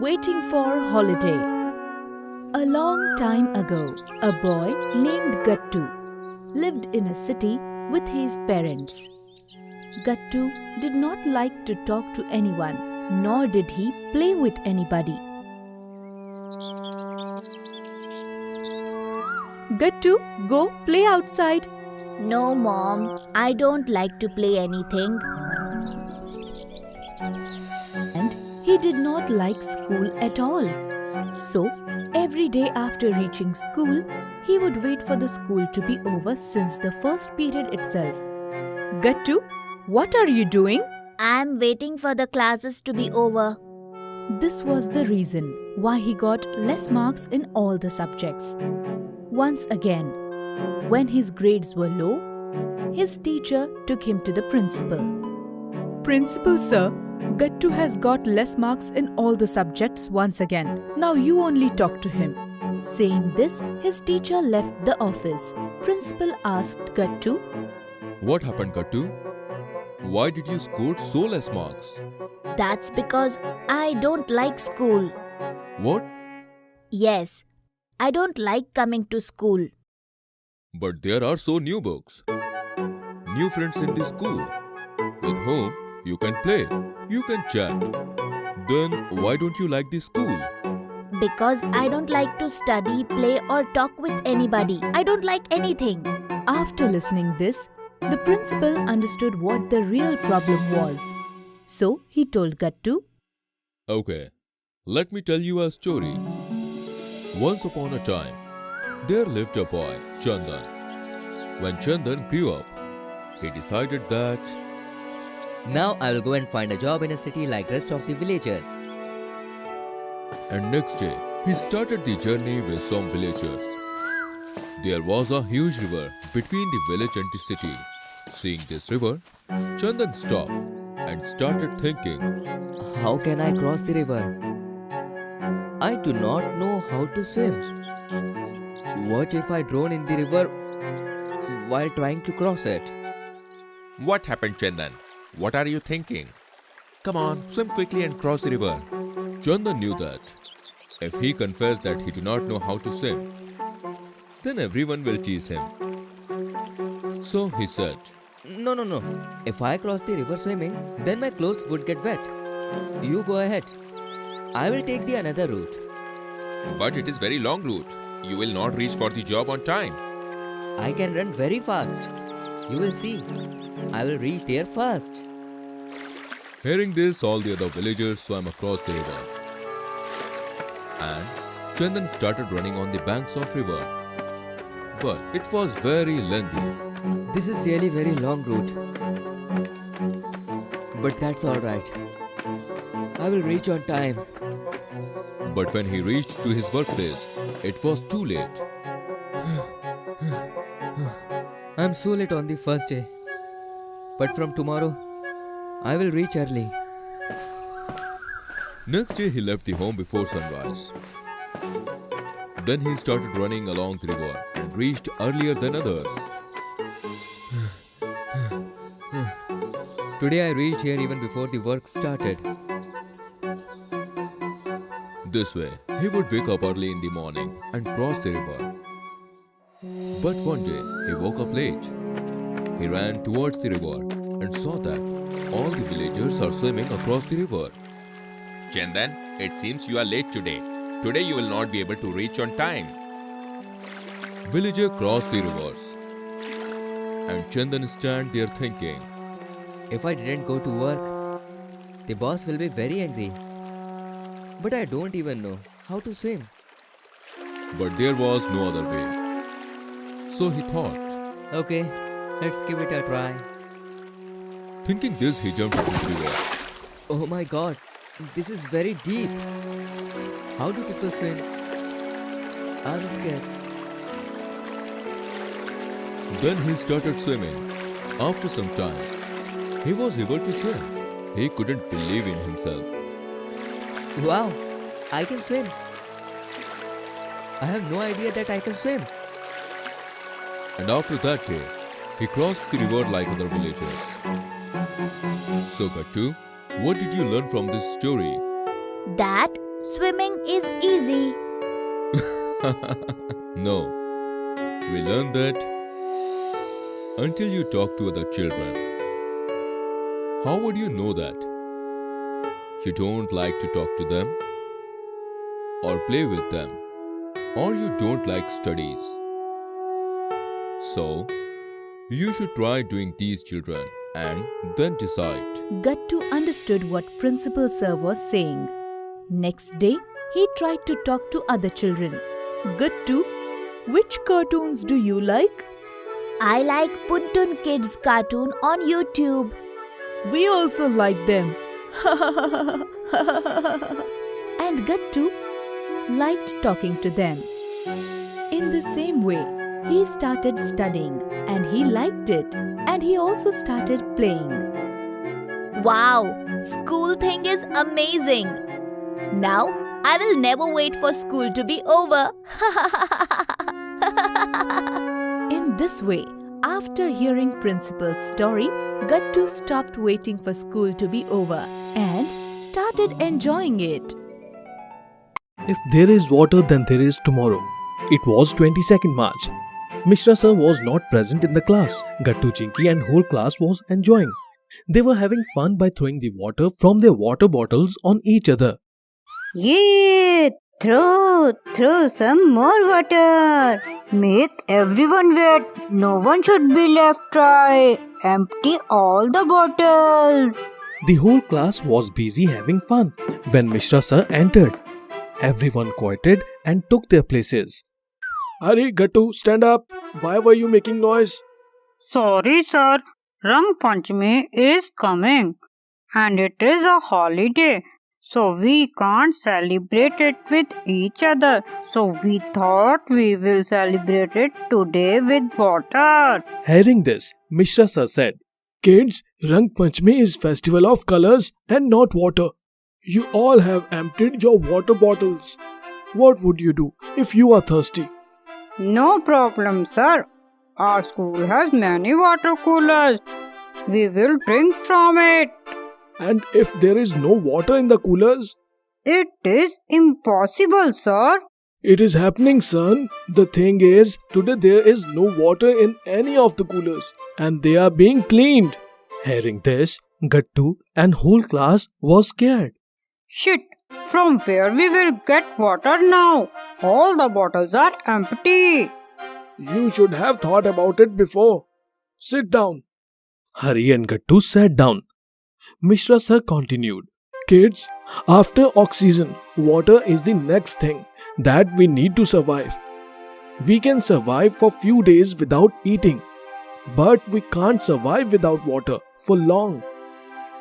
Waiting for holiday. A long time ago, a boy named Gattu lived in a city with his parents. Gattu did not like to talk to anyone, nor did he play with anybody. Gattu, go play outside. No, Mom, I don't like to play anything. And he did not like school at all. So, every day after reaching school, he would wait for the school to be over since the first period itself. Gattu, what are you doing? I'm waiting for the classes to be over. This was the reason why he got less marks in all the subjects. Once again, when his grades were low, his teacher took him to the principal. Principal sir, Gattu has got less marks in all the subjects once again. Now you only talk to him. Saying this, his teacher left the office. Principal asked Gattu, What happened, Gattu? Why did you score so less marks? That's because I don't like school. What? Yes, I don't like coming to school. But there are so new books, new friends in the school, with whom you can play, you can chat. Then why don't you like the school? Because I don't like to study, play or talk with anybody. I don't like anything. After listening this, the principal understood what the real problem was. So he told Gattu, Okay, let me tell you a story. Once upon a time, there lived a boy, Chandan. When Chandan grew up, he decided that Now I will go and find a job in a city like rest of the villagers. and next day he started the journey with some villagers. There was a huge river between the village and the city. Seeing this river, Chandan stopped and started thinking, How can I cross the river? I do not know how to swim. What if I drown in the river while trying to cross it? What happened, Chandan? What are you thinking? Come on, swim quickly and cross the river. Chandan knew that if he confessed that he did not know how to swim, then everyone will tease him. So he said, No. If I cross the river swimming, then my clothes would get wet. You go ahead. I will take the another route. But it is very long route. You will not reach for the job on time. I can run very fast. You will see. I will reach there first. Hearing this, all the other villagers swam across the river. And Chandan started running on the banks of river. But it was very lengthy. This is really very long route. But that's alright. I will reach on time. But when he reached to his workplace, it was too late. I'm so late on the first day. But from tomorrow, I will reach early. Next day, he left the home before sunrise. Then he started running along the river and reached earlier than others. Today I reached here even before the work started. This way, he would wake up early in the morning and cross the river. But one day, he woke up late. He ran towards the river and saw that all the villagers are swimming across the river. Chandan, it seems you are late today. Today you will not be able to reach on time. Villager crossed the rivers. And Chandan stand there thinking, If I didn't go to work, the boss will be very angry. But I don't even know how to swim. but there was no other way. So he thought. Okay, let's give it a try. Thinking this, he jumped into the river. Oh my god, this is very deep. How do people swim? I'm scared. Then he started swimming. After some time, he was able to swim. He couldn't believe in himself. Wow, I can swim. I have no idea that I can swim. And after that day, he crossed the river like other villagers. So Gattu, what did you learn from this story? That Swimming is easy. No, we learn that until you talk to other children. How would you know that? You don't like to talk to them, or play with them, or you don't like studies. So, you should try doing these children and then decide. Gattu understood what Principal Sir was saying. Next day, he tried to talk to other children. Gattu, which cartoons do you like? I like Puntun Kids cartoon on YouTube. We also like them. And Gattu liked talking to them. In the same way, he started studying and he liked it, and he also started playing. Wow, school thing is amazing. Now I will never wait for school to be over. In this way, after hearing Principal's story, Gattu stopped waiting for school to be over and started enjoying it. If there is water, then there is tomorrow. It was 22nd March. Mishra sir was not present in the class. Gattu, Chinky and whole class was enjoying. They were having fun by throwing the water from their water bottles on each other. Yeah, throw some more water. Make everyone wet. No one should be left dry. Empty all the bottles. The whole class was busy having fun when Mishra sir entered. Everyone quieted and took their places. Hurry, Gattu, stand up. Why were you making noise? Sorry, sir. Rang Panchami is coming and it is a holiday. So we can't celebrate it with each other. So we thought we will celebrate it today with water. Hearing this, Mishra sir said, Kids, Rang Panchami is festival of colors and not water. You all have emptied your water bottles. What would you do if you are thirsty? No problem, sir. Our school has many water coolers. We will drink from it. And if there is no water in the coolers? It is impossible, sir. It is happening, son. The thing is, today there is no water in any of the coolers and they are being cleaned. Hearing this, Gattu and whole class was scared. Shit, from where we will get water now? All the bottles are empty. You should have thought about it before. Sit down. Hari and Gattu sat down. Mishra sir continued. Kids, after oxygen, water is the next thing that we need to survive. We can survive for few days without eating, but we can't survive without water for long.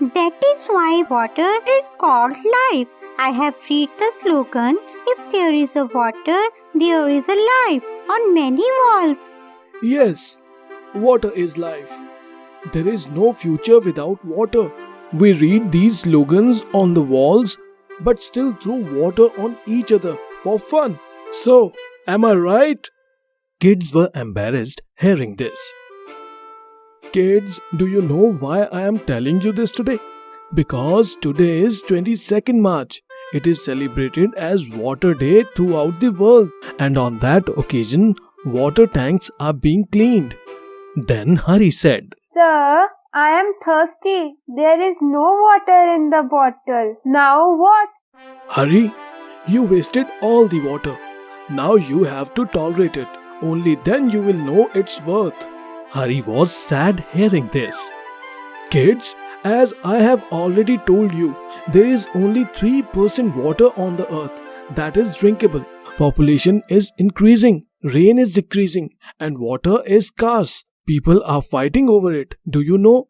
That is why water is called life. I have read the slogan, if there is a water, there is a life on many walls. Yes, water is life. There is no future without water. We read these slogans on the walls, but still throw water on each other for fun. So, am I right? Kids were embarrassed hearing this. Kids, do you know why I am telling you this today? Because today is 22nd March. It is celebrated as Water Day throughout the world, and on that occasion, water tanks are being cleaned. Then Hari said, Sir, I am thirsty. There is no water in the bottle. Now what? Hari, you wasted all the water. Now you have to tolerate it. Only then you will know its worth. Hari was sad hearing this. Kids, as I have already told you, there is only 3% water on the earth that is drinkable. Population is increasing, rain is decreasing, and water is scarce. People are fighting over it. Do you know?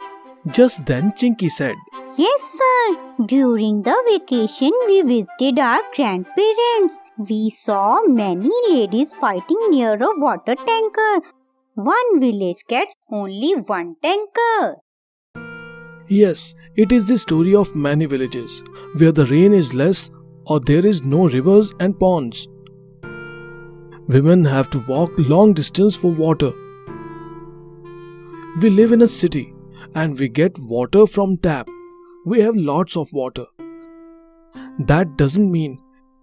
Just then Chinky said, Yes, sir. During the vacation, we visited our grandparents. We saw many ladies fighting near a water tanker. One village gets only one tanker. Yes, it is the story of many villages where the rain is less or there is no rivers and ponds. Women have to walk long distance for water. We live in a city and we get water from tap. We have lots of water. That doesn't mean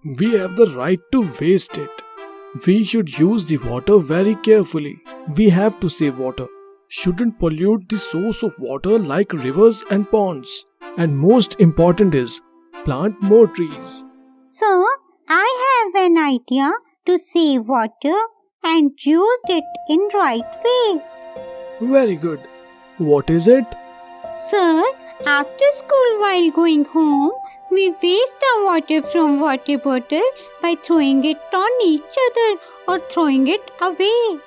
We have the right to waste it. We should use the water very carefully. We have to save water. Shouldn't pollute the source of water like rivers and ponds. And most important is, plant more trees. So, I have an idea to save water and use it in right way. Very good. What is it? Sir, after school while going home, we waste the water from water bottle by throwing it on each other or throwing it away.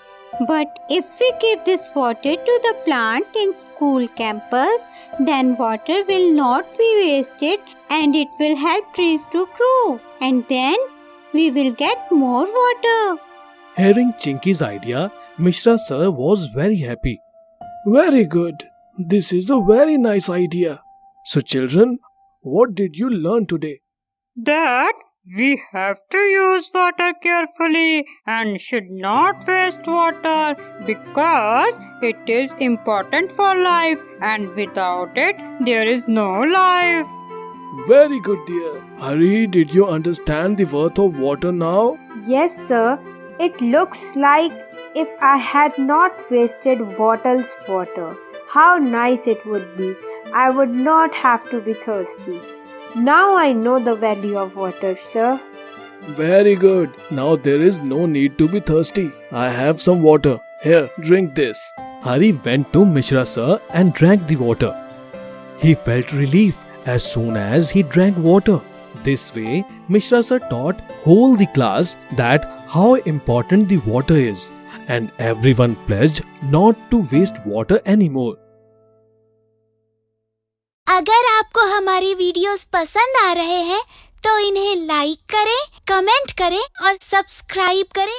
But if we give this water to the plant in school campus, then water will not be wasted and it will help trees to grow. And then we will get more water. Hearing Chinky's idea, Mishra sir was very happy. Very good. This is a very nice idea. So children, what did you learn today? That we have to use water carefully and should not waste water because it is important for life and without it there is no life. Very good, dear. Hari, did you understand the worth of water now? Yes, sir. It looks like if I had not wasted bottles water, how nice it would be. I would not have to be thirsty. Now I know the value of water, sir. Very good. Now there is no need to be thirsty. I have some water. Here, drink this. Hari went to Mishra sir and drank the water. He felt relief as soon as he drank water. This way, Mishra sir taught whole the class that how important the water is, and everyone pledged not to waste water anymore. अगर आपको हमारी videos पसंद आ रहे हैं तो इन्हें like करें, comment करें और सब्सक्राइब करें